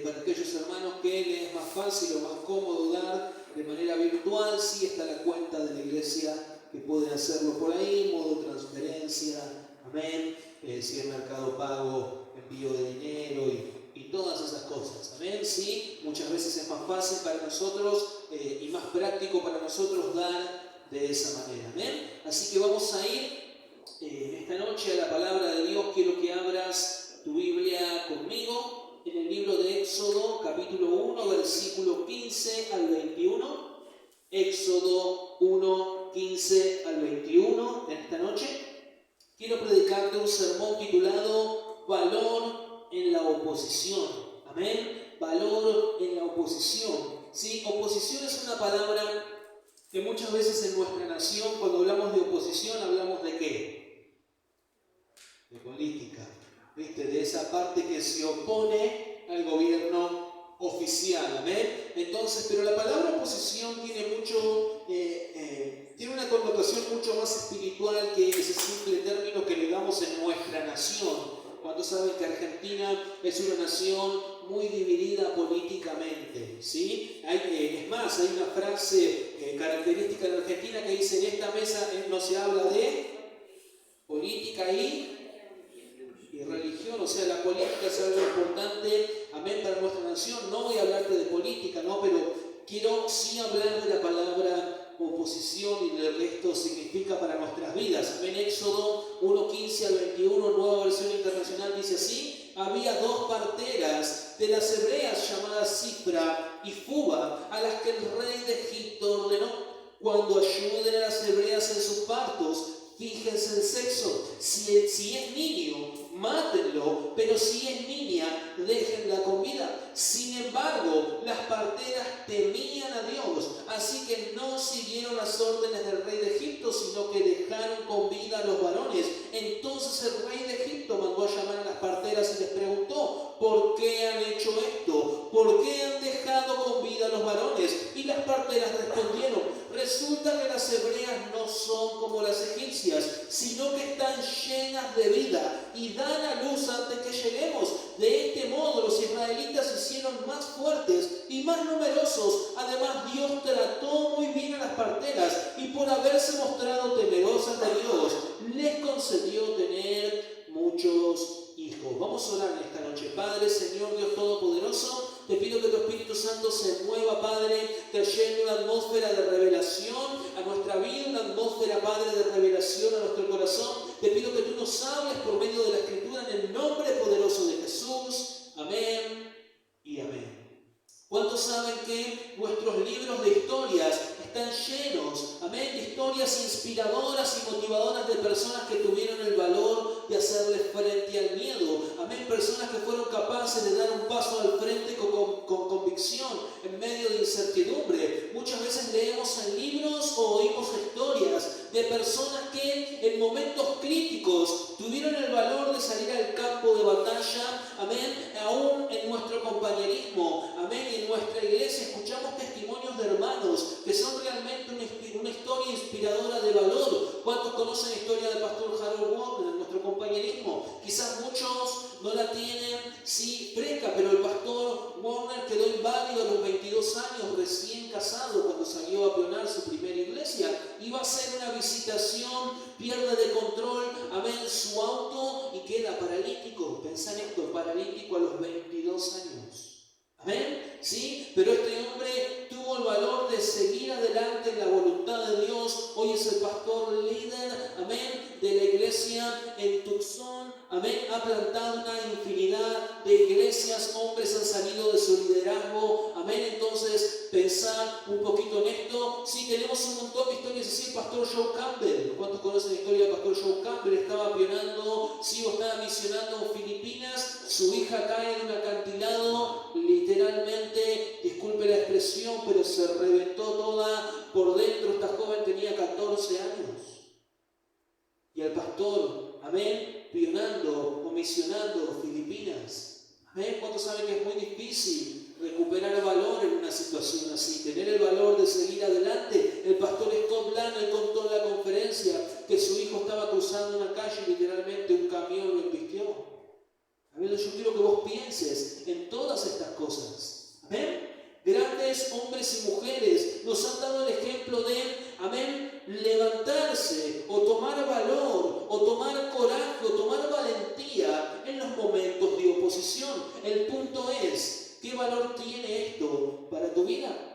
Para aquellos hermanos que les es más fácil o más cómodo dar de manera virtual, sí está la cuenta de la iglesia que pueden hacerlo por ahí, modo transferencia, amén, si es Mercado Pago, envío de dinero y todas esas cosas, amén, sí, muchas veces es más fácil para nosotros y más práctico para nosotros dar de esa manera, amén. Así que vamos a ir esta noche a la palabra de Dios. Quiero que abras tu Biblia conmigo en el libro de Éxodo, capítulo 1, versículo 15 al 21. Éxodo 1, 15 al 21. En esta noche quiero predicarte un sermón titulado Valor en la oposición. Amén. Valor en la oposición. Sí, oposición es una palabra que muchas veces en nuestra nación, cuando hablamos de oposición, hablamos de ¿qué? De política. ¿Viste? De esa parte que se opone al gobierno oficial, ¿amén? Entonces, pero la palabra oposición tiene tiene una connotación mucho más espiritual que ese simple término que le damos en nuestra nación. Cuando saben que Argentina es una nación muy dividida políticamente, ¿sí? Es más, hay una frase característica de Argentina que dice: en esta mesa no se habla de política y religión, o sea, la política es algo importante, amén, para nuestra nación. No voy a hablarte de política, no, pero quiero sí hablar de la palabra oposición y de lo que esto significa para nuestras vidas. Amén. Éxodo 1:15 al 21, nueva versión internacional, dice así: había dos parteras de las hebreas llamadas Cifra y Fuba, a las que el rey de Egipto ordenó: cuando ayuden a las hebreas en sus partos, fíjense el sexo. Si es niño, mátenlo, pero si es niña, déjenla con vida. Sin embargo, las parteras temían a Dios, así que no siguieron las órdenes del rey de Egipto, sino que dejaron con vida a los varones. Entonces el rey de Egipto mandó a llamar a las parteras y les preguntó: ¿por qué han hecho esto? ¿Por qué han dejado con vida a los varones? Y las parteras respondieron: resulta que las hebreas no son como las egipcias, sino que están llenas de vida y dan a luz antes que lleguemos. De este modo los israelitas se hicieron más fuertes y más numerosos. Además, Dios trató muy bien a las parteras y, por haberse mostrado temerosas de Dios, les concedió tener muchos hijos. Vamos a orar en esta noche. Padre, Señor Dios Todopoderoso, te pido que tu Espíritu Santo se mueva, Padre, trayendo una atmósfera de revelación a nuestra vida, una atmósfera, Padre, de revelación a nuestro corazón. Te pido que tú nos hables por medio de la Escritura en el nombre poderoso de Jesús. Amén y amén. ¿Cuántos saben que nuestros libros de historias están llenos, amén, de historias inspiradoras y motivadoras de personas que tuvieron el valor de hacerle frente al miedo? Amén, personas que fueron capaces de dar un paso al frente con convicción en medio de incertidumbre. Muchas veces leemos en libros o oímos historias de personas que en momentos críticos tuvieron el valor de salir al campo de batalla, amén, aún en nuestro compañerismo, amén, en nuestra iglesia escuchamos testimonios de hermanos que son realmente una historia inspiradora de valor. ¿Cuántos conocen la historia del pastor Harold Warner en nuestro compañerismo? Quizás muchos no la tienen, sí, fresca, pero el pastor Warner quedó inválido a los 22 años, recién casado, cuando salió a pionar su primera iglesia. Iba a hacer una visitación, pierde de control, amén, su auto y queda paralítico. Pensá en esto, paralítico a los 22 años. Amén, sí, pero este hombre tuvo el valor de seguir adelante en la voluntad de Dios. Hoy es el pastor líder, amén, de la iglesia en Tucson, amén. Ha plantado una infinidad de iglesias, hombres han salido de su liderazgo, amén. Entonces, pensar un poquito en esto. Sí, tenemos un montón de historias así. El pastor Joe Campbell, ¿cuántos conocen la historia del pastor Joe Campbell? Estaba pionando, sí, o estaba misionando en Filipinas. Su hija cae en un acantilado, literalmente, disculpe la expresión, pero se reventó toda por dentro. Esta joven tenía 14 años. Y el pastor, amén, pionando o misionando en Filipinas. Amén. ¿Cuántos saben que es muy difícil recuperar el valor en una situación así? Tener el valor de seguir adelante. El pastor Scott Blanner contó en la conferencia que su hijo estaba cruzando una calle y literalmente un camión lo embistió. Amén. Yo quiero que vos pienses en todas estas es? ¿Qué valor tiene esto para tu vida?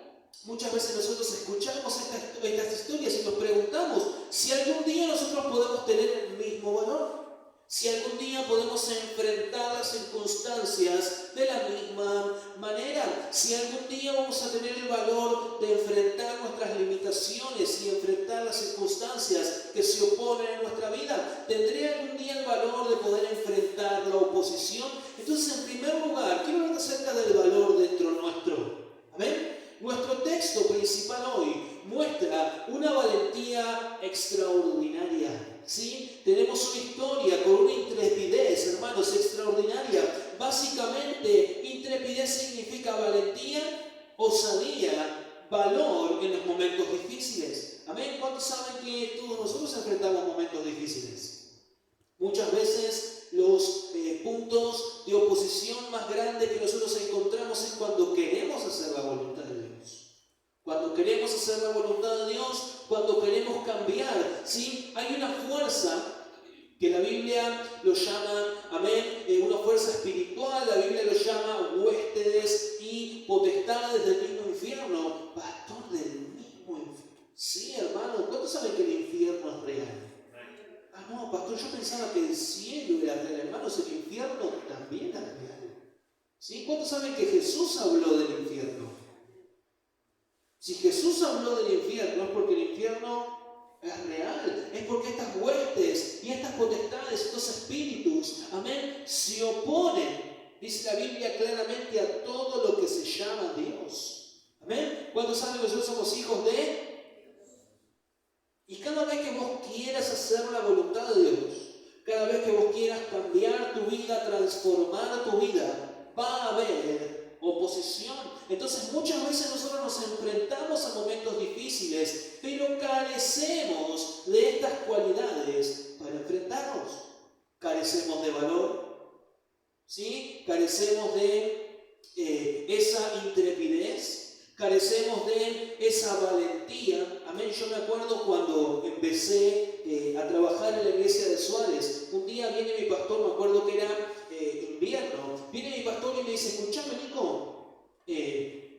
Muchas veces nosotros escuchamos estas historias y nos preguntamos si algún día nosotros podemos tener el mismo valor. Si algún día podemos enfrentar las circunstancias de la misma manera, si algún día vamos a tener el valor de enfrentar nuestras limitaciones y enfrentar las circunstancias que se oponen en nuestra vida, ¿tendré algún día el valor de poder enfrentar la oposición? Entonces, en primer lugar, quiero hablar acerca del valor dentro nuestro. Amén. Nuestro texto principal hoy muestra una valentía extraordinaria. ¿Sí? Tenemos una historia con una intrepidez, hermanos, extraordinaria. Básicamente, intrepidez significa valentía, osadía, valor en los momentos difíciles. Amén. ¿Cuántos saben que todos nosotros enfrentamos momentos difíciles? Muchas veces los puntos de oposición más grandes que nosotros encontramos es cuando queremos hacer la voluntad de Dios. Cuando queremos hacer la voluntad de Dios, cuando queremos cambiar, ¿sí? Hay una fuerza que la Biblia lo llama, amén, una fuerza espiritual, la Biblia lo llama huéspedes y potestades del mismo infierno. Pastor, del mismo infierno. Sí, hermano, ¿cuántos saben que el infierno es real? Ah, no, pastor, yo pensaba que el cielo era real. Hermanos, el infierno también es real. ¿Sí? ¿Cuántos saben que Jesús habló del infierno? Si Jesús habló del infierno es porque el infierno es real, es porque estas huestes y estas potestades, estos espíritus, amén, se oponen, dice la Biblia claramente, a todo lo que se llama Dios. Amén. ¿Cuántos saben que nosotros somos hijos de? Y cada vez que vos quieras hacer la voluntad de Dios, cada vez que vos quieras cambiar tu vida, transformar tu vida, va a haber oposición. Entonces muchas veces nosotros nos enfrentamos a momentos difíciles, pero carecemos de estas cualidades para enfrentarnos. Carecemos de valor, ¿sí? Carecemos de esa intrepidez, carecemos de esa valentía. Amén. Yo me acuerdo cuando empecé a trabajar en la iglesia de Suárez. Un día viene mi pastor, me acuerdo que era invierno, viene mi pastor y me dice: escuchame, Nico,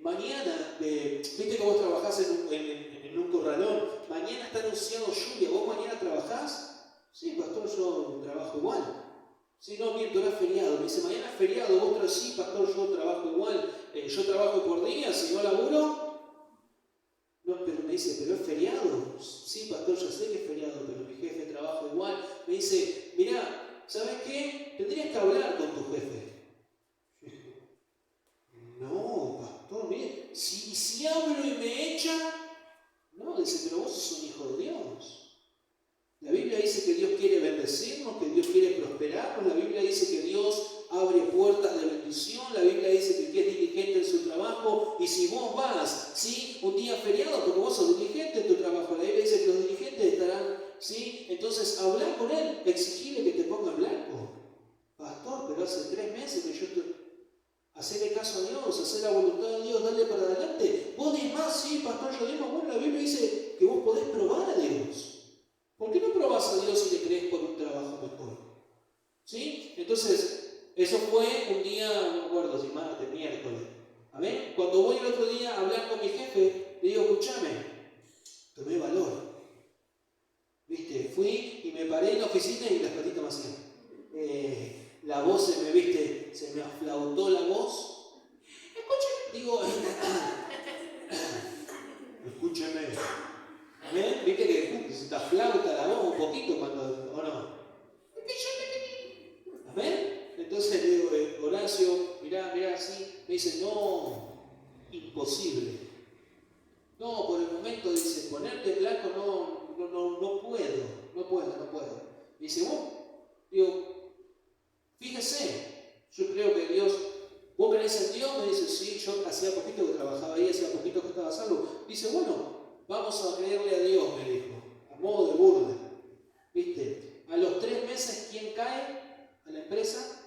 mañana, viste que vos trabajás en un corralón, mañana está anunciado lluvia, ¿vos mañana trabajás? Sí, pastor, yo trabajo igual. Sí, no, miento, era feriado. Me dice: mañana es feriado, vos sí, pastor, yo trabajo igual. Yo trabajo por días, si no laburo. No, pero me dice: pero es feriado. Sí, pastor, yo sé que es feriado, pero mi jefe trabaja igual. Me dice: mirá, ¿sabes qué? Tendrías que hablar con tu jefe. No, pastor, mire, si hablo y me echa, no, dice: pero vos sos un hijo de Dios. La Biblia dice que Dios quiere bendecirnos, que Dios quiere prosperarnos. La Biblia dice que Dios abre puertas de bendición. La Biblia dice que el que es diligente en su trabajo, y si vos vas, ¿sí?, un día feriado, porque vos sos diligente en tu trabajo, la Biblia dice que los diligentes estarán, ¿sí? Entonces, hablar con él, exigirle que te ponga en blanco. Pastor, pero hace 3 meses que yo estoy... Hacerle caso a Dios, hacer la voluntad de Dios, darle para adelante. Vos decís más: sí, pastor, yo digo, bueno, la Biblia dice que vos podés probar a Dios. ¿Por qué no probás a Dios y le crees por un trabajo mejor? ¿Sí? Entonces, eso fue un día, no me acuerdo si martes, miércoles. ¿Amén? Cuando voy el otro día a hablar con mi jefe, le digo: escúchame, tomé valor. ¿Viste? Fui y me paré en la oficina y las patitas me hacían. La voz se me aflautó la voz. Escúchame, digo, escúchame. ¿Amén? ¿Viste que se te aflauta la voz un poquito cuando, o no? ¿Amén? Entonces le digo: Horacio, mirá, así. Me dice: no, imposible. No, por el momento, dice, ponerte en blanco no puedo. Me dice: vos, digo, fíjese, yo creo que Dios, ¿vos creés en Dios? Me dice: sí, yo hacía poquito que trabajaba ahí, hacía poquito que estaba salvo. Dice: bueno, vamos a creerle a Dios, me dijo, a modo de burla. ¿Viste? A los 3 meses, ¿quién cae a la empresa?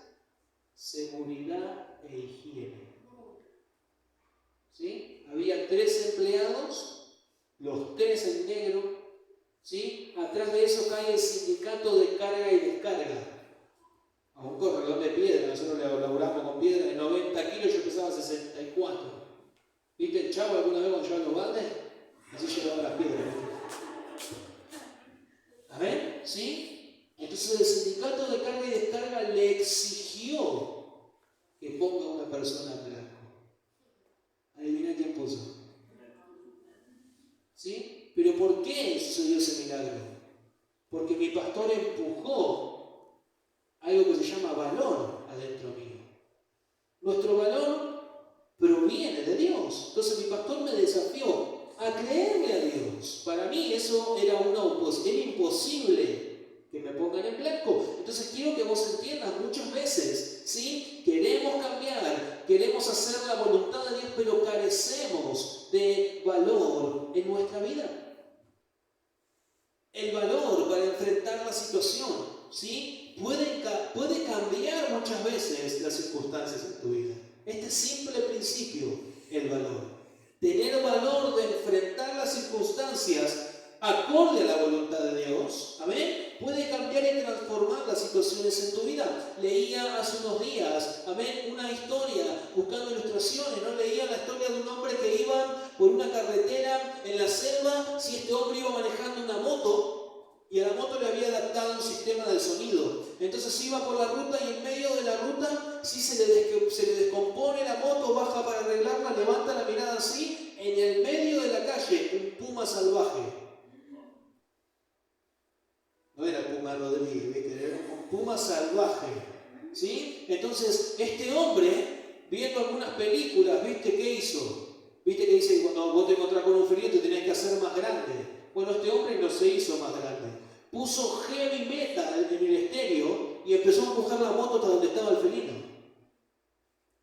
Seguridad e higiene. ¿Sí? Había 3 empleados, los 3 en negro. ¿Sí? Atrás de eso cae el sindicato de carga y descarga. A un corralón de piedra, nosotros laburamos con piedra de 90 kilos, yo 64. ¿Viste el Chavo alguna vez cuando lleva los baldes? Así llevaba las piedras. ¿Amén? ¿Sí? Entonces el sindicato de carga y descarga le exigió que ponga a una persona en blanco. Adivina quién puso. ¿Sí? ¿Pero por qué sucedió ese milagro? Porque mi pastor empujó algo que se llama valor adentro mío. Nuestro valor proviene de Dios. Entonces mi pastor me desafió a creerle a Dios. Para mí eso era imposible que me pongan en blanco. Entonces quiero que vos entiendas, muchas veces, ¿sí? Queremos cambiar, queremos hacer la voluntad de Dios, pero carecemos de valor en nuestra vida. El valor para enfrentar la situación, ¿sí? Puede cambiar muchas veces las circunstancias en tu vida. Este simple principio, el valor. Tener valor de enfrentar las circunstancias acorde a la voluntad de Dios, amén, puede cambiar y transformar las situaciones en tu vida. Leía hace unos días, amén, una historia buscando ilustraciones, ¿no? Leía la historia de un hombre que iba por una carretera en la selva. Si este hombre iba manejando una moto y a la moto le había adaptado un sistema de sonido, entonces iba por la ruta y en medio de la ruta, si se le descompone la moto, baja para arreglarla, levanta la mirada así, en el medio de la calle, un puma salvaje. No era el puma Rodríguez, era un puma salvaje, ¿sí? Entonces, este hombre, viendo algunas películas, ¿viste qué hizo? ¿Viste que dice que cuando vos te encontrás con un felino te tenés que hacer más grande? Bueno, este hombre no se hizo más grande. Puso heavy metal en el estéreo y empezó a empujar la moto hasta donde estaba el felino.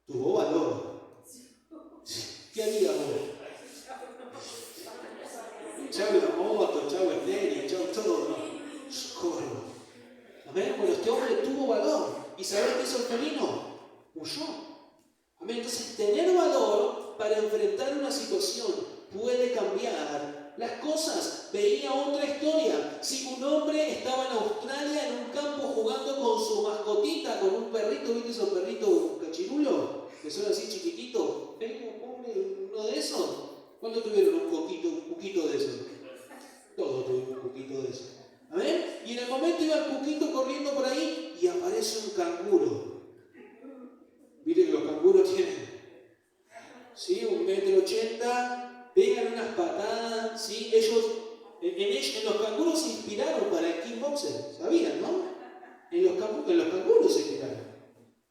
Tuvo valor. ¿Qué haría vos? Chau la moto, chau estéreo, chau todo, no. Corro. Amén. Bueno, este hombre tuvo valor. ¿Y sabés qué hizo el felino? Huyó. Amén. Entonces, tener valor para enfrentar una situación puede cambiar las cosas. Veía otra historia. Si un hombre estaba en Australia en un campo jugando con su mascotita, con un perrito, ¿viste esos perritos cachirulos? Que son así chiquititos. ¿Uno de esos? ¿Cuándo tuvieron un cuquito de esos? Todos tuvimos un cuquito de esos. ¿Amén? Y en el momento iba el cuquito corriendo por ahí y aparece un canguro. Miren que los canguros tienen, ¿sí? 1,80 m, pegan unas patadas, ¿sí? En los canguros se inspiraron para el kickboxer, ¿sabían, no? En los canguros se inspiraron,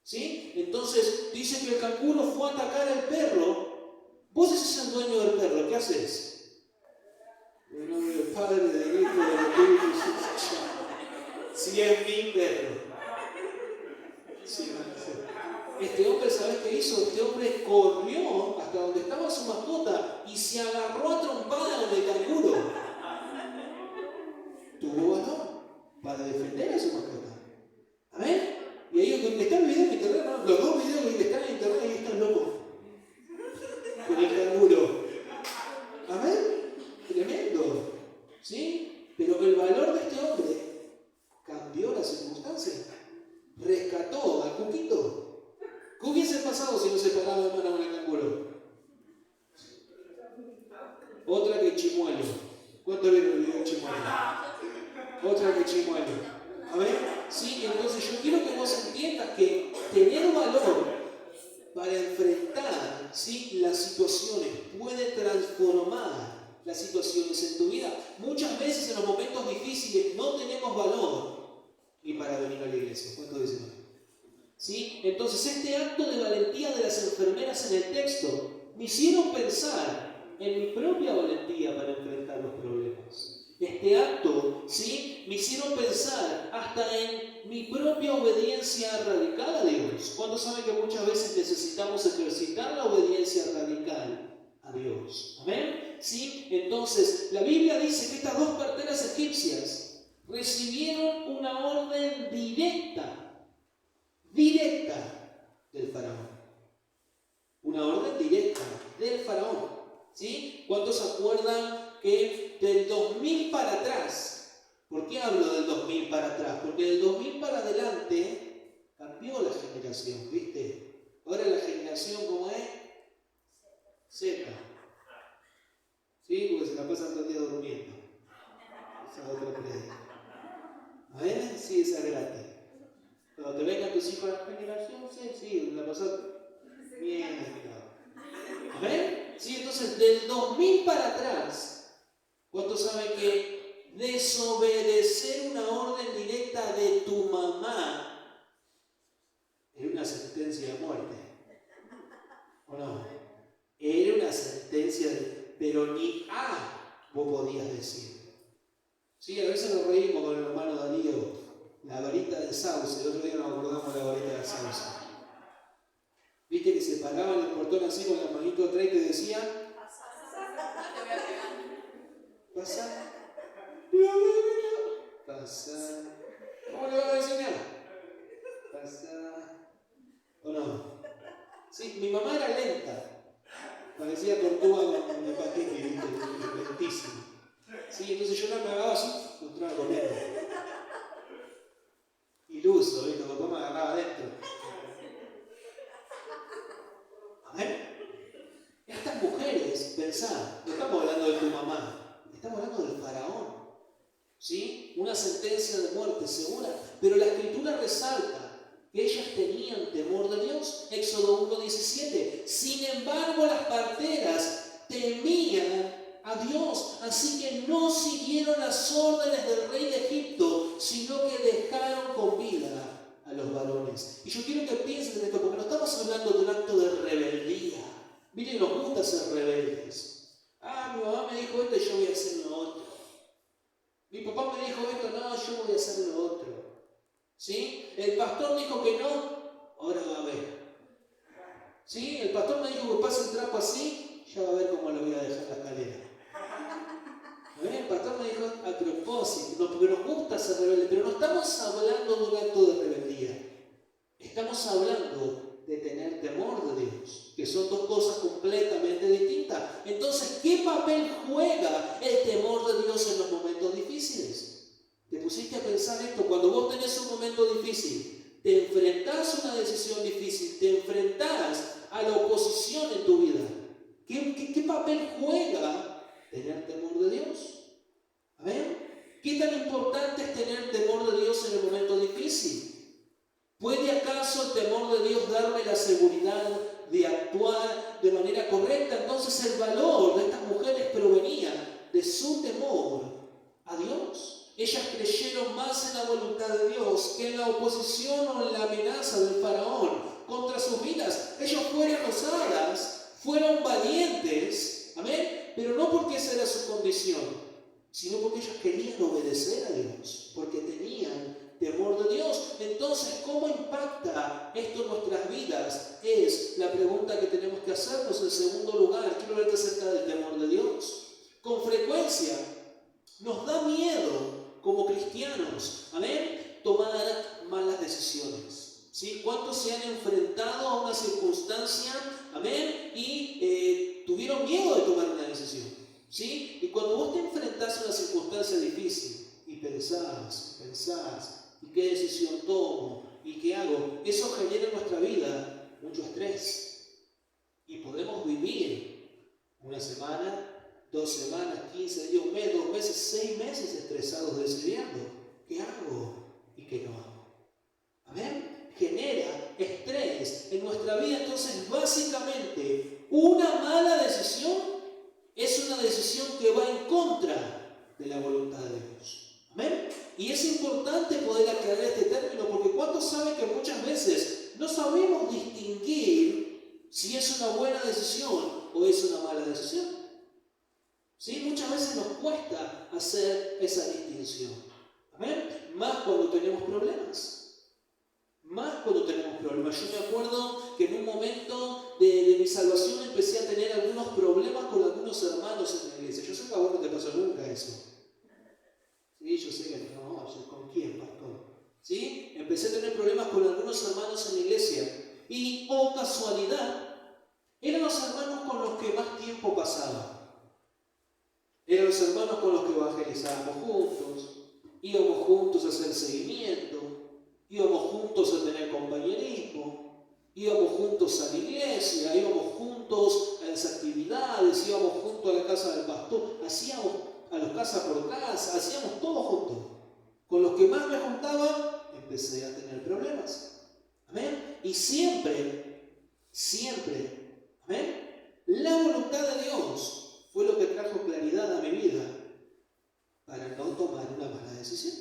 ¿sí? Entonces, dice que el canguro fue a atacar al perro. Vos sos el dueño del perro, ¿qué haces? En nombre del Padre, del Hijo, del Espíritu Santo. 100.000 perros. Sí, este hombre, ¿sabes qué hizo? Este hombre corrió hasta donde estaba su mascota y se agarró a trompada con el canguro. Tuvo valor para defender a su mascota. ¿Amén? Y ahí está el video en internet, ¿no? Los dos videos que están en internet, ahí están locos. Con el canguro. ¿Amén? Tremendo. ¿Sí? Pero el valor de este hombre cambió las circunstancias. Rescató al cuquito. ¿Qué hubiese pasado si no se paraba de mano con el canguro? Otra que Chimuelo. ¿Cuánto vieron el video de Chimuelo? Otra que Chimuelo. A ver, sí, entonces yo quiero que vos entiendas que tener valor para enfrentar, ¿sí?, las situaciones puede transformar las situaciones en tu vida. Muchas veces en los momentos difíciles no tenemos valor ni para venir a la iglesia. ¿Cuánto dicen? ¿Sí? Entonces este acto de valentía de las enfermeras en el texto me hicieron pensar en mi propia valentía para enfrentar los problemas. Este acto, ¿sí?, me hicieron pensar hasta en mi propia obediencia radical a Dios. Cuando saben que muchas veces necesitamos ejercitar la obediencia radical a Dios. ¿Amén? ¿Sí? Entonces, la Biblia dice que estas dos parteras egipcias recibieron una orden directa del faraón. Una orden directa del faraón. ¿Sí? ¿Cuántos se acuerdan que del 2000 para atrás? ¿Por qué hablo del 2000 para atrás? Porque del 2000 para adelante cambió la generación, ¿viste? Ahora la generación, ¿cómo es? pasan todo el día durmiendo. Esa es otra prédica. ¿A ver? Sí, esa es gratis. Cuando te vengan tus hijos a la generación, sí, la pasas bien. ¿A ver? Sí, entonces del 2000 para atrás, ¿cuántos saben que desobedecer una orden directa de tu mamá era una sentencia de muerte? ¿O no? Era una sentencia pero ni vos podías decir. Sí, a veces nos reímos con el hermano Darío, la varita de sauce. El otro día nos acordamos de la varita de sauce. Viste que se paraban en el portón así con la manito atrás y te decían: pasá. Pasá. ¿Cómo le van a enseñar? Pasá. ¿O no? Sí, mi mamá era lenta. Parecía tortuga con hepatitis, ¿viste? Lentísimo. Sí, entonces yo no me agarraba así, entraba corriendo. Iluso, ¿viste? Papá me agarraba adentro. A ver. Estas mujeres, pensá, no estamos hablando de tu mamá, estamos hablando del faraón. ¿Sí? Una sentencia de muerte segura. Pero la Escritura resalta que ellas tenían temor de Dios. Éxodo 1:17. Sin embargo, las parteras temían a Dios, así que no siguieron las órdenes del rey de Egipto, sino que dejaron con vida a los varones. Y yo quiero que piensen en esto, porque no estamos hablando de un acto de rebeldía. Miren, nos gusta ser rebeldes. Mi mamá me dijo esto y yo voy a hacer lo otro. Mi papá me dijo esto, no, yo voy a hacer lo otro. ¿Sí? El pastor dijo que no, ahora va a ver. ¿Sí? El pastor me dijo que pase el trapo así, ya va a ver cómo lo voy a dejar la escalera. El pastor me dijo a propósito, porque nos gusta ser rebeldes, pero no estamos hablando de un acto de rebeldía. Estamos hablando de tener temor de Dios, que son dos cosas completamente distintas. Entonces, ¿qué papel juega el temor de Dios en los momentos difíciles? ¿Te pusiste a pensar esto? Cuando vos tenés un momento difícil, te enfrentás a una decisión difícil, te enfrentás a la oposición en tu vida. ¿Qué papel juega tener temor de Dios? A ver, ¿qué tan importante es tener temor de Dios en el momento difícil? ¿Puede acaso el temor de Dios darme la seguridad de actuar de manera correcta? Entonces el valor de estas mujeres provenía de su temor a Dios. Ellas creyeron más en la voluntad de Dios que en la oposición o en la amenaza del faraón contra sus vidas. Ellas fueron osadas, fueron valientes, amén, pero no porque esa era su condición, sino porque ellas querían obedecer a Dios, porque tenían temor de Dios. Entonces, ¿cómo impacta esto en nuestras vidas? Es la pregunta que tenemos que hacernos. En segundo lugar, quiero hablarte acerca del temor de Dios. Con frecuencia nos da miedo como cristianos, amén, tomar malas decisiones. ¿Sí? ¿Cuántos se han enfrentado a una circunstancia, amén, y tuvieron miedo de tomar una decisión? ¿Sí? Y cuando vos te enfrentás a una circunstancia difícil y pensás, ¿y qué decisión tomo? ¿Y qué hago? Eso genera en nuestra vida mucho estrés. Y podemos vivir una semana, 2 semanas, 15 días, un mes, 2 meses, 6 meses estresados decidiendo qué hago y qué no hago. ¿Amén? Genera estrés en nuestra vida. Entonces, básicamente, una mala decisión es una decisión que va en contra de la voluntad de Dios. ¿Amén? Y es importante poder aclarar este término, porque ¿cuántos saben que muchas veces no sabemos distinguir si es una buena decisión o es una mala decisión? ¿Sí? Muchas veces nos cuesta hacer esa distinción. ¿Amén? Más cuando tenemos problemas. Yo me acuerdo que en un momento de mi salvación empecé a tener algunos problemas con algunos hermanos en la iglesia. Yo sé que a vos no te pasó nunca eso. Sí, yo sé que no, ¿con quién, pastor? ¿Sí? Empecé a tener problemas con algunos hermanos en la iglesia. Y, oh casualidad, eran los hermanos con los que más tiempo pasaba. Eran los hermanos con los que evangelizábamos juntos, íbamos juntos a hacer seguimiento, íbamos juntos a tener compañerismo. Íbamos juntos a la iglesia, íbamos juntos a las actividades, íbamos juntos a la casa del pastor, hacíamos a los casa por casa, hacíamos todo juntos. Con los que más me juntaba, empecé a tener problemas. Amén. Y siempre, amén, la voluntad de Dios fue lo que trajo claridad a mi vida para no tomar una mala decisión.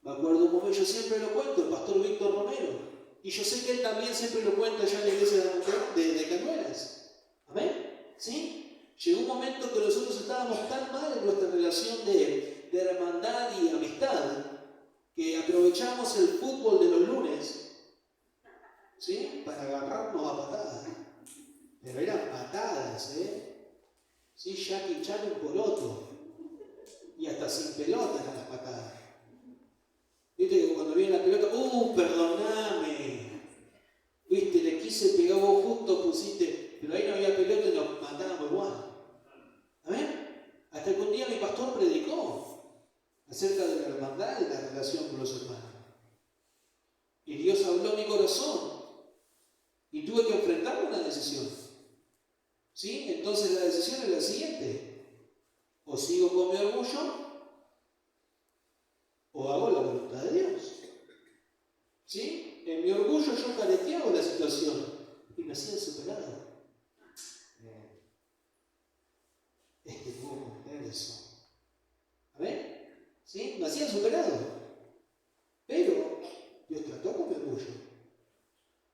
Me acuerdo como yo siempre lo cuento, el pastor Víctor Romero. Y yo sé que él también siempre lo cuenta allá en la iglesia de Cañuelas. ¿Amén? ¿Sí? Llegó un momento que nosotros estábamos tan mal en nuestra relación de hermandad y amistad que aprovechamos el fútbol de los lunes, ¿sí?, para agarrarnos a patadas. Pero eran patadas, ¿sí? Jackie Chan un poroto. Y hasta sin pelota eran las patadas. Viste que cuando viene la pelota, perdoname. Viste, le quise pegar vos justo, pusiste, pero ahí no había pelota y nos matábamos igual. ¿Amén? Hasta que un día mi pastor predicó acerca de la hermandad y la relación con los hermanos. Y Dios habló a mi corazón. Y tuve que enfrentar una decisión. ¿Sí? Entonces la decisión es la siguiente. O sigo con mi orgullo, o hago la voluntad de Dios. ¿Sí? En mi orgullo yo careteaba la situación y me hacía superado. Es que puedo comprender eso. ¿Amén? ¿Sí? Me hacía superado. Pero Dios trató con mi orgullo.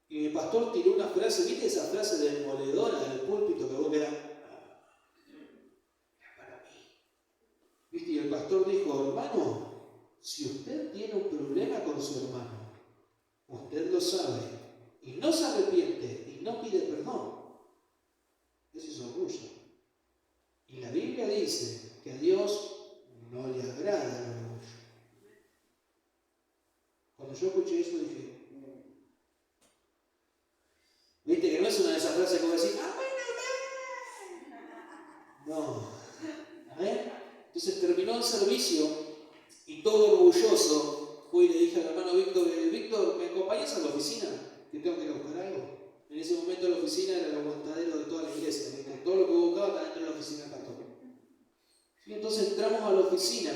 Y mi pastor tiró una frase, ¿viste esa frase demoledora del púlpito que vos veas? Para mí. ¿Viste? Y el pastor dijo, hermano, si usted tiene un problema con su hermano, usted lo sabe, y no se arrepiente, y no pide perdón, eso es orgullo. Y la Biblia dice que a Dios no le agrada el orgullo. Cuando yo escuché eso dije, viste que no es una de esas frases que vos decís, amén, amén. No. ¿Amén? Entonces terminó el servicio y todo orgulloso fui y le dije al hermano Víctor, Víctor, ¿me acompañas a la oficina? Que tengo que ir a buscar algo. En ese momento la oficina era el aguantadero de toda la iglesia, ¿viste? Todo lo que buscaba estaba dentro de la oficina del pastor. Y entonces entramos a la oficina,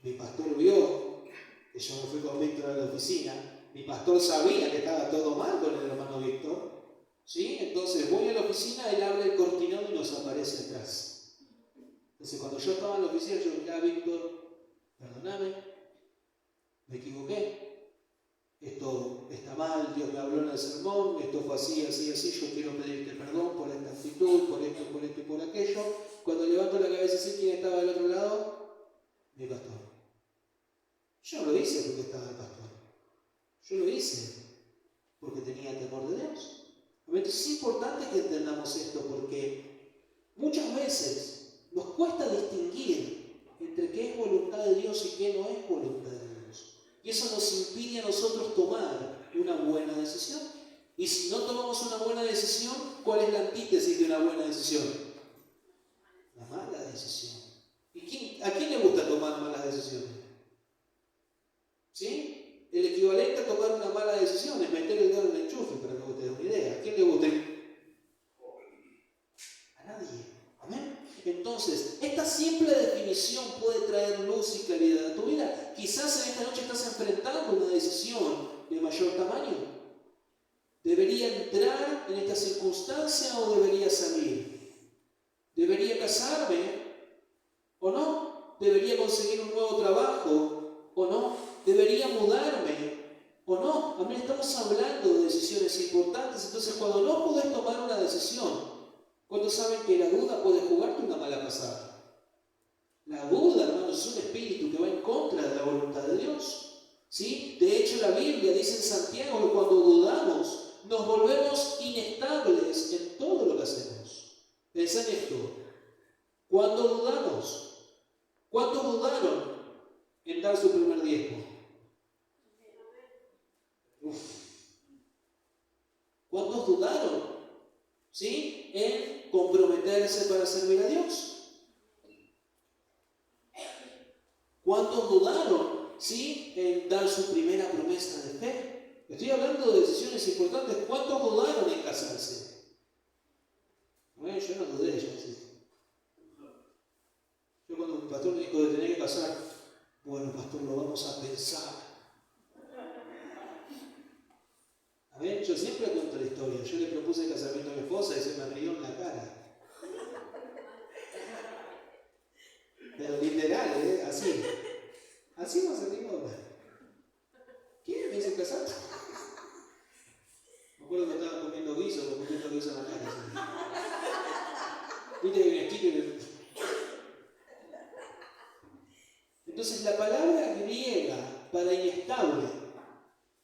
mi pastor vio que yo me fui con Víctor a la oficina, mi pastor sabía que estaba todo mal con el hermano Víctor, ¿sí? Entonces voy a la oficina, él abre el cortinado y nos aparece atrás. Entonces cuando yo estaba en la oficina, yo miraba a Víctor, perdóname, me equivoqué, esto está mal, Dios me habló en el sermón, esto fue así, así, así, yo quiero pedirte perdón por esta actitud, por esto y por aquello. Cuando levanto la cabeza, ¿sí quién estaba del otro lado? Mi pastor. Yo no lo hice porque estaba el pastor, yo lo hice porque tenía temor de Dios. Entonces es importante que entendamos esto porque muchas veces nos cuesta distinguir entre qué es voluntad de Dios y qué no es voluntad de Dios. Y eso nos impide a nosotros tomar una buena decisión. Y si no tomamos una buena decisión, ¿cuál es la antítesis de una buena decisión? La mala decisión. ¿Y a quién le gusta tomar malas decisiones? ¿Sí? El equivalente a tomar una mala decisión es meter el dedo en el enchufe, para que usted den una idea. ¿A quién le gusta? A nadie. ¿Amén? Entonces, esta simple definición puede traer luz y claridad a tu vida. Quizás en esta noche estás enfrentando una decisión de mayor tamaño. ¿Debería entrar en esta circunstancia o debería salir? ¿Debería casarme o no? ¿Debería conseguir un nuevo trabajo o no? ¿Debería mudarme o no? Amén, estamos hablando de decisiones importantes. Entonces, cuando no podés tomar una decisión, ¿cuántos saben que la duda puede jugarte una mala pasada? La duda, hermanos, es un espíritu que va en contra de la voluntad de Dios. ¿Sí? De hecho, la Biblia dice en Santiago que cuando dudamos, nos volvemos inestables en todo lo que hacemos. Pensá en esto. Cuando dudamos, ¿cuántos dudaron en dar su primer diezmo? ¿Cuántos dudaron? ¿Sí? En comprometerse para servir a Dios. ¿Cuántos dudaron? ¿Sí? En dar su primera promesa de fe. Estoy hablando de decisiones importantes. ¿Cuántos dudaron en casarse? Bueno, yo no dudé, yo sí. Yo cuando mi pastor me dijo que tenía que casar, bueno, pastor, lo vamos a pensar. A ver, yo siempre cuento la historia. Yo le propuse el casamiento a mi esposa y se me rió en la cara. Pero literal, así. Así no se dijo. ¿Quién me dice casar? Me acuerdo que estaban comiendo guiso, comiendo guiso en la cara. Viste que viene aquí que... Entonces la palabra griega para inestable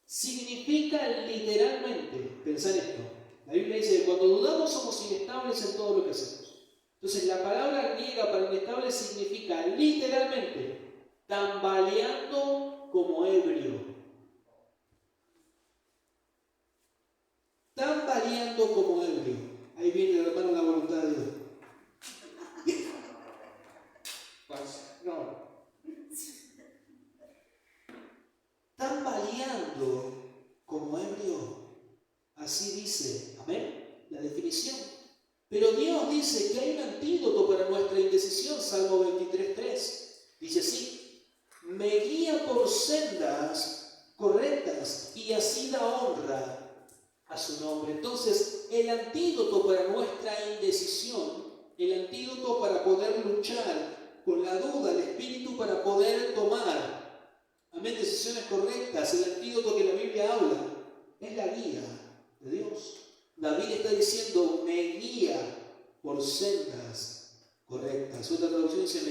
significa literalmente, pensá en esto, la Biblia dice que cuando dudamos somos inestables en todo lo que hacemos. Entonces la palabra griega para inestable significa literalmente tambaleando como ebrio. Tambaleando como ebrio. Ahí viene el hermano la voluntad de Dios. No. Tambaleando como ebrio. Así dice, amén, la definición. Pero Dios dice que hay un antídoto para nuestra indecisión, Salmo 23:3. Dice así: me guía por sendas correctas y así da honra a su nombre. Entonces, el antídoto para nuestra indecisión, el antídoto para poder luchar con la duda, el espíritu para poder tomar, amén, decisiones correctas, el antídoto que la Biblia habla, es la guía de Dios. David está diciendo, me guía por sendas correctas. Otra traducción dice,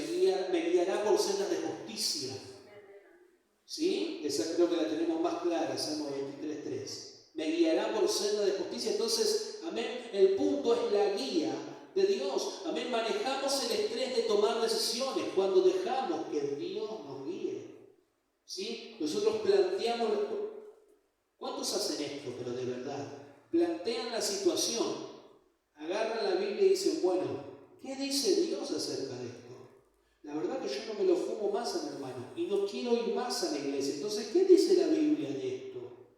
me guiará por sendas de justicia. ¿Sí? Esa creo que la tenemos más clara, Salmo 23:3. Me guiará por sendas de justicia. Entonces, amén, el punto es la guía de Dios. Amén, manejamos el estrés de tomar decisiones cuando dejamos que Dios nos guíe. ¿Sí? Nosotros planteamos, ¿cuántos hacen esto, pero de verdad? Plantean la situación, agarran la Biblia y dicen, bueno, ¿qué dice Dios acerca de esto? La verdad que yo no me lo fumo más a mi hermano y no quiero ir más a la iglesia. Entonces, ¿qué dice la Biblia de esto?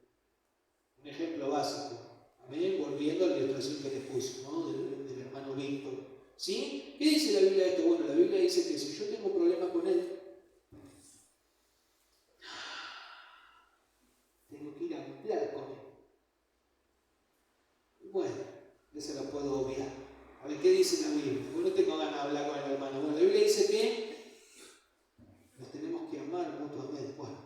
Un ejemplo básico, amén, volviendo a la ilustración que les puse, ¿no? del hermano Víctor. ¿Sí? ¿Qué dice la Biblia de esto? Bueno, la Biblia dice que si yo tengo un problema con él, tengo que ir a hablar con él. Bueno, eso lo puedo obviar. A ver, ¿qué dice la Biblia? Yo no tengo ganas de hablar con el hermano. Bueno, la Biblia dice que nos tenemos que amar mutuamente. Bueno,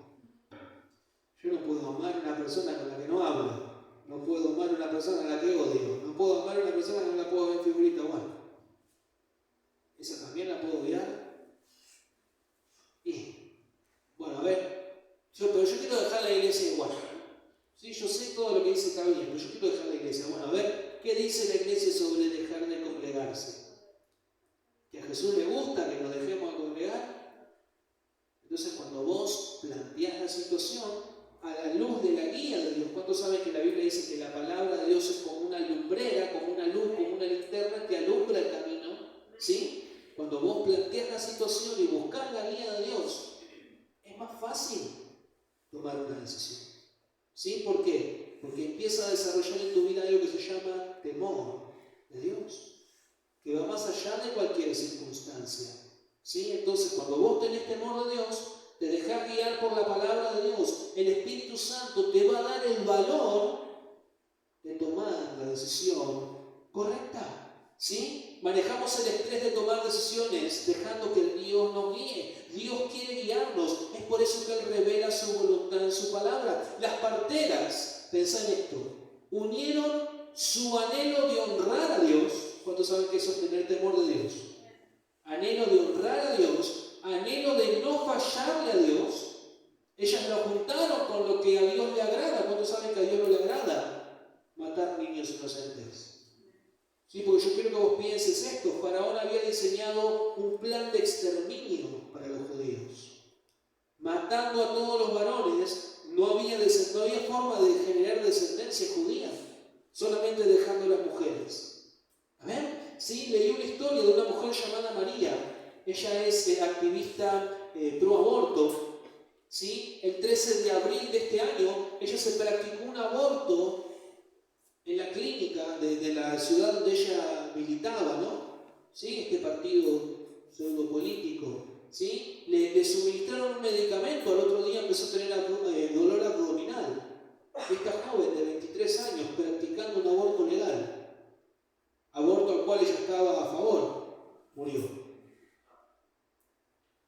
yo no puedo amar a una persona con la que no hablo. No puedo amar a una persona a la que odio. No puedo amar a una persona que no la puedo ver figurita. Bueno, ¿esa también la puedo obviar? Y, bueno, a ver, pero yo quiero dejar la iglesia igual. Sí, yo sé todo lo que dice está bien, pero yo quiero dejar la iglesia. Bueno, a ver, ¿qué dice la iglesia sobre dejar de congregarse? ¿Que a Jesús le gusta que nos dejemos de congregar? Entonces, cuando vos planteás la situación a la luz de la guía de Dios, ¿cuántos saben que la Biblia dice que la palabra de Dios es como una lumbrera, como una luz, como una linterna que alumbra el camino? ¿Sí? Cuando vos planteás la situación y buscás la guía de Dios, es más fácil tomar una decisión. ¿Sí? ¿Por qué? Porque empieza a desarrollar en tu vida algo que se llama temor de Dios, que va más allá de cualquier circunstancia. ¿Sí? Entonces, cuando vos tenés temor de Dios, te dejás guiar por la palabra de Dios, el Espíritu Santo te va a dar el valor de tomar la decisión correcta. ¿Sí? Manejamos el estrés de tomar decisiones dejando que Dios nos guíe. Dios quiere guiarnos. Es por eso que Él revela su voluntad en su palabra. Las parteras, pensá en esto, unieron su anhelo de honrar a Dios. ¿Cuántos saben que eso es tener temor de Dios? Anhelo de honrar a Dios, anhelo de no fallarle a Dios. Ellas lo juntaron con lo que a Dios le agrada. ¿Cuántos saben que a Dios no le agrada matar niños inocentes? Sí, porque yo quiero que vos pienses esto. Faraón había diseñado un plan de exterminio para los judíos. Matando a todos los varones, no había forma de generar descendencia judía, solamente dejando a las mujeres. ¿Amén? Sí, leí una historia de una mujer llamada María. Ella es activista pro aborto ¿sí? El 13 de abril de este año, ella se practicó un aborto en la clínica de la ciudad donde ella militaba, ¿no? ¿Sí? Este partido pseudopolítico, ¿sí? Le suministraron un medicamento, al otro día empezó a tener dolor abdominal. Esta joven de 23 años practicando un aborto legal, aborto al cual ella estaba a favor, murió.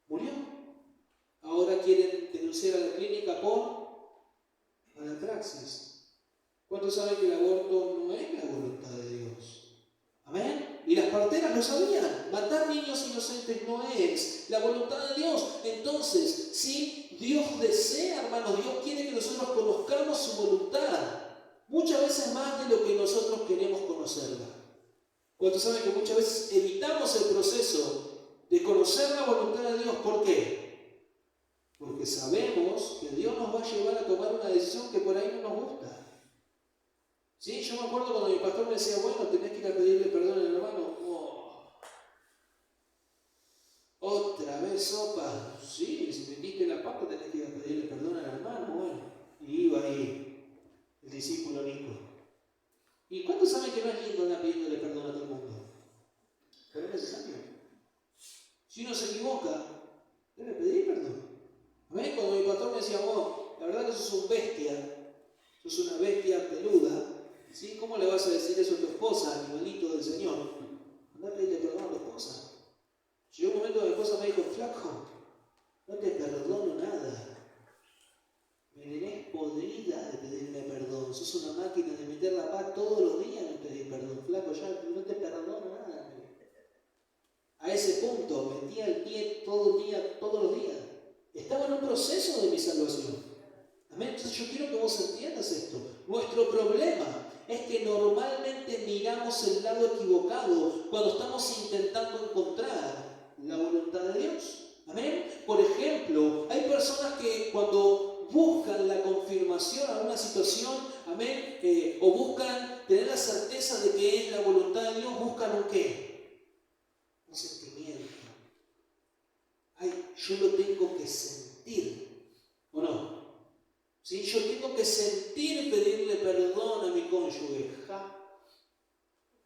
Murió. Ahora quieren denunciar a la clínica por anaflaxis. ¿Cuántos saben que el aborto no es la voluntad de Dios? ¿Amén? Y las parteras lo sabían. Matar niños inocentes no es la voluntad de Dios. Entonces, si Dios desea, hermanos, Dios quiere que nosotros conozcamos su voluntad. Muchas veces más de lo que nosotros queremos conocerla. ¿Cuántos saben que muchas veces evitamos el proceso de conocer la voluntad de Dios? ¿Por qué? Porque sabemos que Dios nos va a llevar a tomar una decisión que por ahí no nos gusta. ¿Sí? Yo me acuerdo cuando mi pastor me decía, bueno, tenés que ir a pedirle perdón al hermano. Oh. ¿Otra vez sopa? Sí, si metiste la papa tenés que ir a pedirle perdón al hermano. Bueno, y iba ahí el discípulo Nico. ¿Y cuántos saben que no es lindo andar pidiéndole perdón a todo el mundo? Pero es necesario. Si uno se equivoca, debe pedir perdón. ¿Ven? Cuando mi pastor me decía, oh, la verdad que sos un bestia, sos una bestia peluda, ¿sí? ¿Cómo le vas a decir eso a tu esposa, animalito del Señor? Andá a pedirle perdón a tu esposa. Llegó un momento que mi esposa me dijo, flaco, no te perdono nada. Me tenés podrida de pedirme perdón. Sos una máquina de meter la paz todos los días en pedir perdón. Flaco, ya no te perdono nada. A ese punto metía el pie todo el día, todos los días. Estaba en un proceso de mi salvación. Amén. Entonces yo quiero que vos entiendas esto. Nuestro problema es que normalmente miramos el lado equivocado cuando estamos intentando encontrar la voluntad de Dios. Amén. Por ejemplo, hay personas que cuando buscan la confirmación a una situación, amén, o buscan tener la certeza de que es la voluntad de Dios, buscan un qué? Un sentimiento. Ay, yo lo tengo que sentir, ¿o no? ¿Sí? Yo tengo que sentir pedirle perdón a mi cónyuge.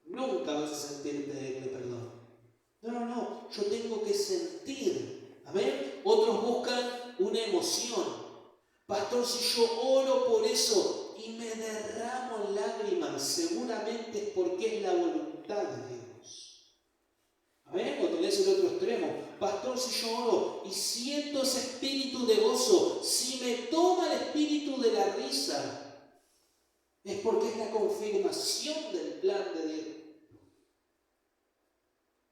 Nunca vas a sentir pedirle perdón. No, yo tengo que sentir. ¿Amén? Otros buscan una emoción. Pastor, si yo oro por eso y me derramo en lágrimas, seguramente es porque es la voluntad de Dios. ¿Amén? O tenés el otro extremo. Pastor, si yo oro y siento ese espíritu de gozo, si me toma el espíritu de la risa, es porque es la confirmación del plan de Dios.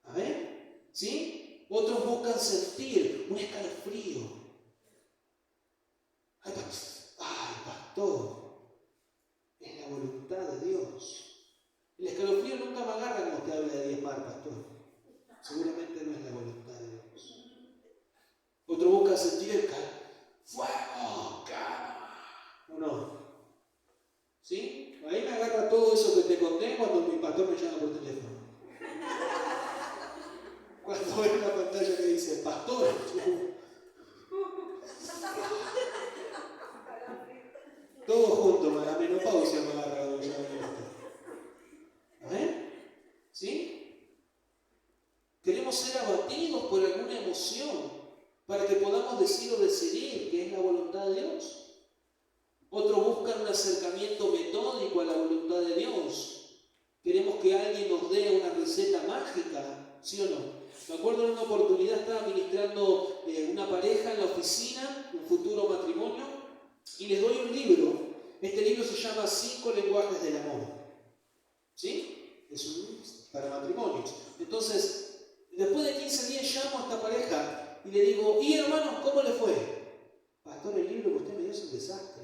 ¿Amén? ¿Sí? Otros buscan sentir un escalofrío. Ay, pastor, es la voluntad de Dios. El escalofrío nunca me agarra como usted habla de diezmar, pastor. Seguramente no es la voluntad de Dios. Otro busca sentir el fuego, ¿o no? ¿Sí? Ahí me agarra todo eso que te conté cuando mi pastor me llama por teléfono. Cuando ve una pantalla que dice, pastor, todo junto, la menopausia me agarra cuando me llama mi pastor. ¿Amén? ¿Sí? Queremos ser abatidos por alguna emoción para que podamos decir o decidir que es la voluntad de Dios. Otros buscan un acercamiento metódico a la voluntad de Dios. Queremos que alguien nos dé una receta mágica, ¿sí o no? Me acuerdo en una oportunidad estaba ministrando una pareja en la oficina, un futuro matrimonio, y les doy un libro. Este libro se llama 5 lenguajes del amor. ¿Sí? Es para matrimonios. Entonces, después de 15 días llamo a esta pareja y le digo, ¿y hermanos, cómo le fue? Pastor, el libro que usted me dio es un desastre.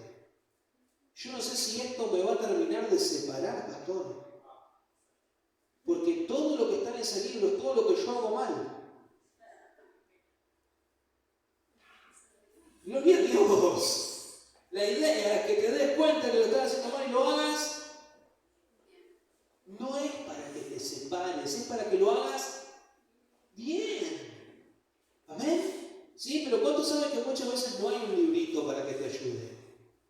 Yo no sé si esto me va a terminar de separar, pastor. Porque todo lo que está en ese libro es todo lo que yo hago mal. Gloria a Dios. La idea es que te des cuenta que lo estás haciendo mal y lo hagas. No es para que te separes, es para que lo hagas bien. ¿Amén? ¿Sí? ¿Sí? Pero ¿cuántos saben que muchas veces no hay un librito para que te ayude?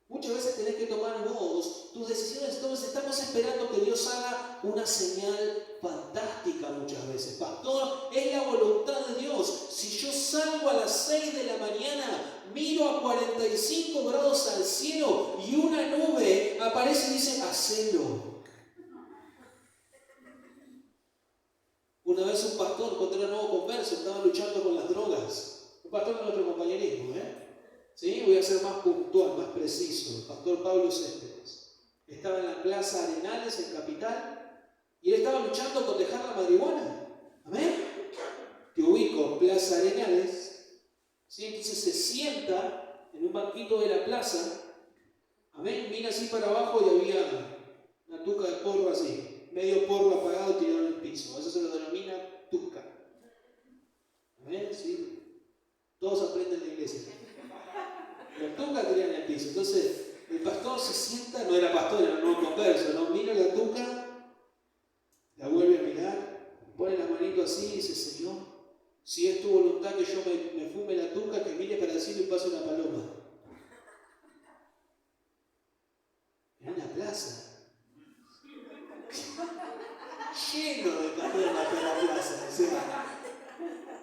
Muchas veces tenés que tomar vos tus decisiones. Entonces estamos esperando que Dios haga una señal fantástica muchas veces. Pastor, es la voluntad de Dios. Si yo salgo a las 6 de la mañana, miro a 45 grados al cielo y una nube aparece y dice, hacelo. Una vez un pastor, cuando era nuevo converso, estaba luchando con las drogas. Un pastor de nuestro compañerismo, ¿Sí? Voy a ser más puntual, más preciso. El pastor Pablo Céspedes. Estaba en la Plaza Arenales, en Capital, y él estaba luchando con dejar la marihuana. ¿Amén? Te ubico, Plaza Arenales. ¿Sí? Entonces se sienta en un banquito de la plaza. Amén. Mira así para abajo y había una tuca de porro así. Medio porro apagado tirado en el piso. Eso se lo denomina tuca. ¿Amén? ¿Sí? Todos aprenden en la iglesia. La tuca tirada en el piso. Entonces, el pastor se sienta, no era pastor, era un nuevo converso, ¿no? Mira la tuca, la vuelve a mirar, pone la manito así y dice, Señor, si es tu voluntad que yo me fume la tuca, que mire para decirle y pase una paloma. Era una plaza. Lleno de pastores en la plaza. O sea,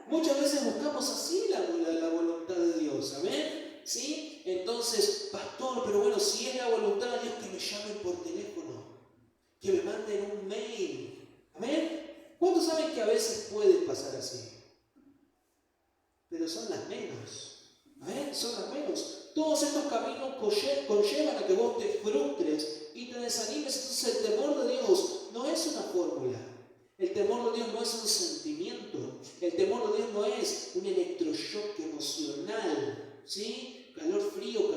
muchas veces buscamos así la voluntad de Dios. ¿Amén? ¿Sí? Entonces, pastor, pero bueno, si es la voluntad de Dios, que me llamen por teléfono, que me manden un mail. ¿Amén? ¿Cuántos saben que a veces puede pasar así? Pero son las menos. ¿Amén? Son las menos. Todos estos caminos conllevan a que vos te frustres y te desanimes. Entonces el temor de Dios no es una fórmula. El temor de Dios no es un sentimiento. El temor de Dios no es un electroshock emocional. ¿Sí? Calor frío.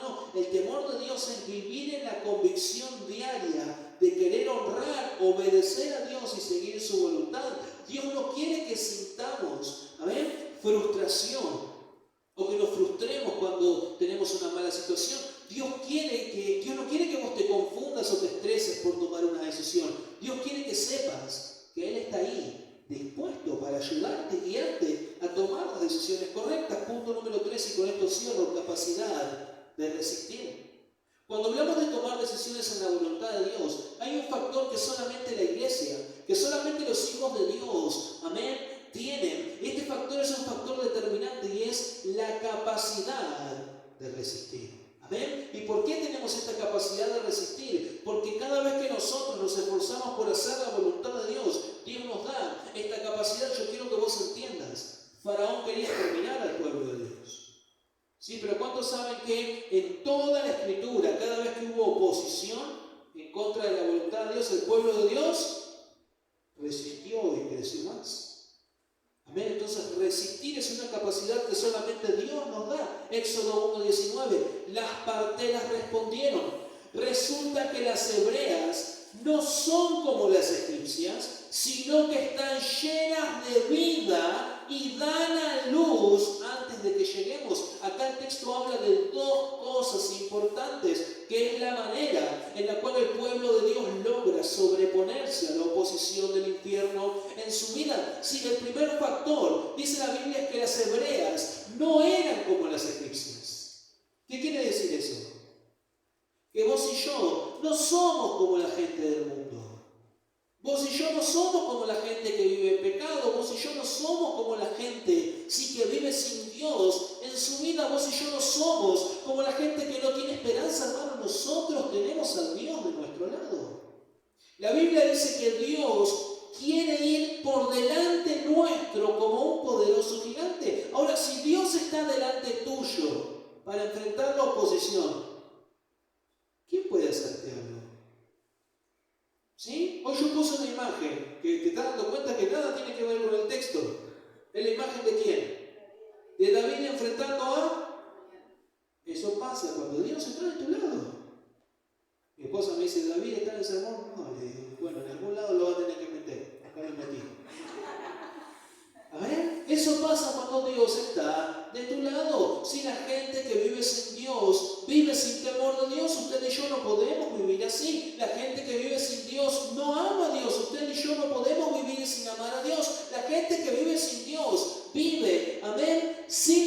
No. El temor de Dios es vivir en la convicción diaria de querer honrar, obedecer a Dios y seguir su voluntad. Dios no quiere que sintamos, ¿amén?, frustración o que nos frustremos cuando tenemos una mala situación. Dios no quiere que vos te confundas o te estreses por tomar una decisión. Dios quiere que sepas que Él está ahí, dispuesto para ayudarte, guiarte a tomar las decisiones correctas. Punto número 3, y con esto cierro, capacidad de resistir. Cuando hablamos de tomar decisiones en la voluntad de Dios, hay un factor que solamente la iglesia, que solamente los hijos de Dios, amén, tienen. Este factor es un factor determinante y es la capacidad de resistir. ¿Amén? ¿Y por qué tenemos esta capacidad de resistir? Porque cada vez que nosotros nos esforzamos por hacer la voluntad de Dios, Dios nos da esta capacidad. Yo quiero que vos entiendas. Faraón quería exterminar al pueblo de Dios. Sí, pero ¿cuántos saben que en toda la Escritura, cada vez que hubo oposición en contra de la voluntad de Dios, el pueblo de Dios resistió y creció más? Amén. Entonces resistir es una capacidad que solamente Dios nos da. Éxodo 1:19. Las parteras respondieron: resulta que las hebreas no son como las egipcias, sino que están llenas de vida y dan a luz antes de que lleguemos. Acá el texto habla de dos cosas importantes, que es la manera en la cual el pueblo de Dios logra sobreponerse a la oposición del infierno en su vida. Si el primer factor, dice la Biblia, es que las hebreas no eran como las egipcias. ¿Qué quiere decir eso? Que vos y yo no somos como la gente del mundo. Vos y yo no somos como la gente que vive en pecado. Vos y yo no somos como la gente que vive sin Dios en su vida. Vos y yo no somos como la gente que no tiene esperanza, hermano. Nosotros tenemos al Dios de nuestro lado. La Biblia dice que Dios quiere ir por delante nuestro como un poderoso gigante. Ahora, si Dios está delante tuyo para enfrentar la oposición, ¿quién puede hacerte algo? ¿Sí? Hoy yo puse una imagen que te estás dando cuenta que nada tiene que ver con el texto. ¿Es la imagen de quién? De David enfrentando a... Eso pasa cuando Dios está de tu lado. Mi esposa me dice: ¿David está en el sermón? No, le digo, bueno, en algún lado lo va a tener que meter. Acá lo metí. A ver, eso pasa cuando Dios está de tu lado. Si la gente que vive sin Dios vive sin temor de Dios, usted y yo no podemos vivir así. La gente que vive sin Dios no ama a Dios. Usted y yo no podemos vivir sin amar a Dios. La gente que vive sin Dios vive, amén, sin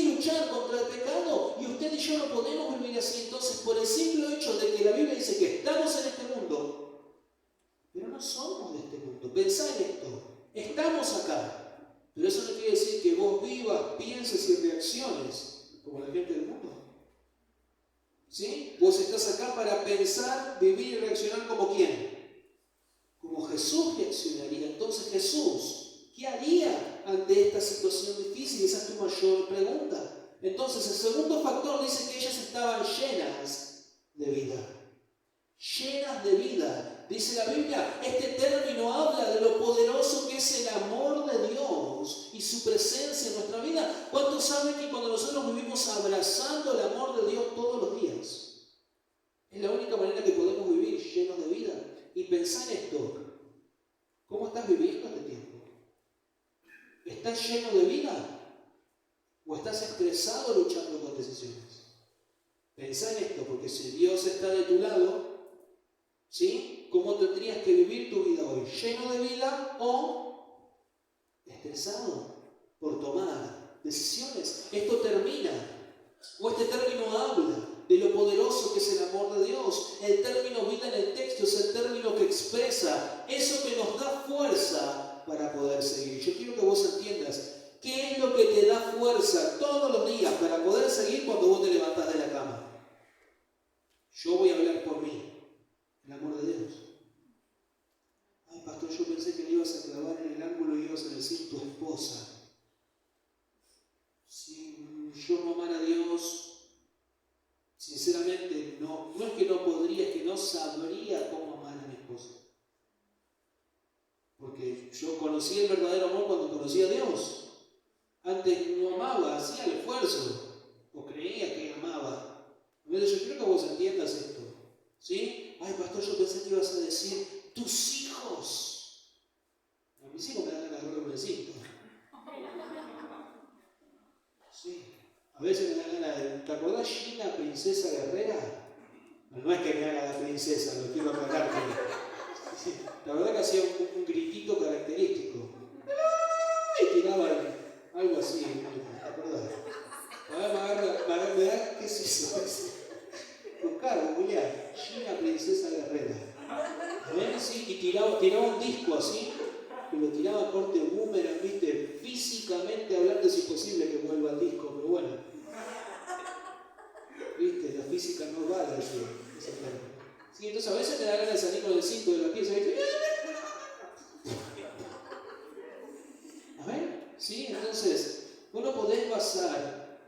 pero no somos de este mundo. Pensá en esto. Estamos acá, pero eso no quiere decir que vos vivas, pienses y reacciones como la gente del mundo. ¿Sí? Vos estás acá para pensar, vivir y reaccionar como quién. Como Jesús reaccionaría. Entonces Jesús, ¿qué haría ante esta situación difícil? Esa es tu mayor pregunta. Entonces el segundo factor dice que ellas estaban llenas de vida. Llenas de vida. Dice la Biblia, este término habla de lo poderoso que es el amor de Dios y su presencia en nuestra vida. ¿Cuántos saben que cuando nosotros vivimos abrazando el amor de Dios todos los días, es la única manera que podemos vivir llenos de vida? Y pensá en esto, ¿cómo estás viviendo este tiempo? ¿Estás lleno de vida? ¿O estás estresado luchando con decisiones? Pensá en esto, porque si Dios está de tu lado, ¿sí? ¿Cómo tendrías que vivir tu vida hoy? ¿Lleno de vida o estresado por tomar decisiones? Esto termina, o este término habla de lo poderoso que es el amor de Dios. El término vida en el texto es el término que expresa eso que nos da fuerza para poder seguir. Yo quiero que vos entiendas qué es lo que te da fuerza todos los días para poder seguir cuando vos te levantás de la cama. Yo voy a hablar por mí. El amor de Dios. Ay, pastor, yo pensé que le ibas a clavar en el ángulo y ibas a decir tu esposa. Si yo no amara a Dios, sinceramente, no es que no podría, es que no sabría cómo amar a mi esposa. Porque yo conocí el verdadero amor cuando conocí a Dios. Antes no amaba, hacía el esfuerzo, o creía que amaba. Entonces yo quiero que vos entiendas esto. ¿Sí? Ay, pastor, yo pensé que ibas a decir tus hijos. A mis hijos me dan ganas de darle un besito. Sí. A veces me dan ganas de... ¿Te acordás Gina, princesa guerrera? No es que me haga la princesa, lo quiero aclarar. Sí. La verdad que hacía un gritito característico. Y tiraba algo así. ¿Te acordás? A ver, me da, ¿qué es eso? Buscar, Julián, Gina, princesa guerrera. ¿Ven? Sí, y tiraba un disco así, y lo tiraba a corte boomerang, ¿viste? Físicamente hablando es imposible que vuelva al disco, pero bueno. ¿Viste? La física no vale eso. Sí, entonces a veces me da ganas de salir con el cinto de la pieza, ¿viste? A ver, ¿sí? Entonces, vos no podés basar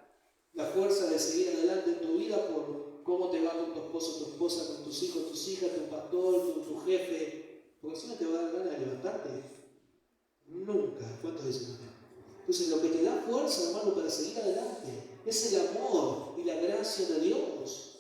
la fuerza de seguir adelante en tu vida por cómo te va con tu esposo, tu esposa, con tus hijos, tus hijas, tu pastor, tu jefe, porque si no te va a dar ganas de levantarte. Nunca. ¿Cuántos dicen amén? Entonces lo que te da fuerza, hermano, para seguir adelante es el amor y la gracia de Dios.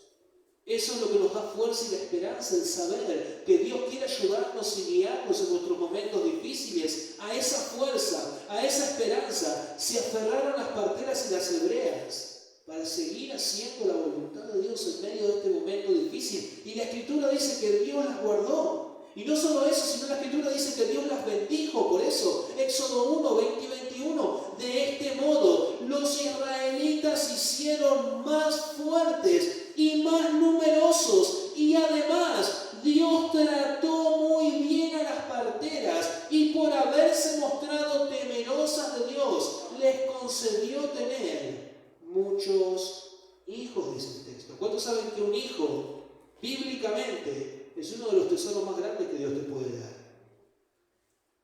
Eso es lo que nos da fuerza y la esperanza, el saber que Dios quiere ayudarnos y guiarnos en nuestros momentos difíciles. A esa fuerza, a esa esperanza se aferraron las parteras y las hebreas para seguir haciendo la voluntad de Dios en medio de este momento difícil. Y la Escritura dice que Dios las guardó. Y no solo eso, sino la Escritura dice que Dios las bendijo. Por eso, Éxodo 1, 20 y 21, de este modo los israelitas hicieron más fuertes y más numerosos. Y además, Dios trató muy bien a las parteras y por haberse mostrado temerosas de Dios, les concedió tener muchos hijos, dice el texto. ¿Cuántos saben que un hijo, bíblicamente, es uno de los tesoros más grandes que Dios te puede dar?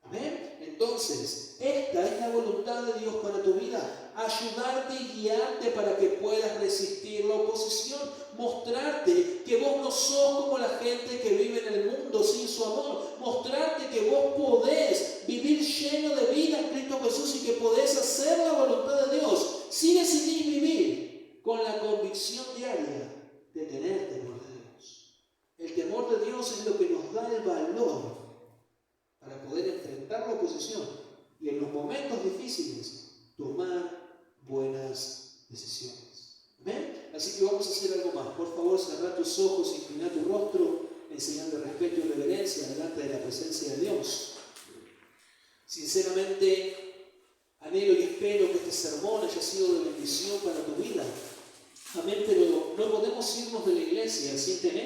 Amén. Entonces, esta es la voluntad de Dios para tu vida. Ayudarte y guiarte para que puedas resistir la oposición. Mostrarte que vos no sos como la gente que vive en el mundo sin su amor. Mostrarte que vos podés vivir lleno de vida en Cristo Jesús y que podés hacer la voluntad de Dios si decidís vivir con la convicción diaria de tener temor de Dios. El temor de Dios es lo que nos da el valor para poder enfrentar la oposición y en los momentos difíciles tomar buenas decisiones. ¿Amén? Así que vamos a hacer algo más. Por favor, cerrá tus ojos, inclina tu rostro en señal de respeto y reverencia delante de la presencia de Dios. Sinceramente, anhelo y espero que este sermón haya sido de bendición para tu vida. Amén, pero no podemos irnos de la iglesia sin tener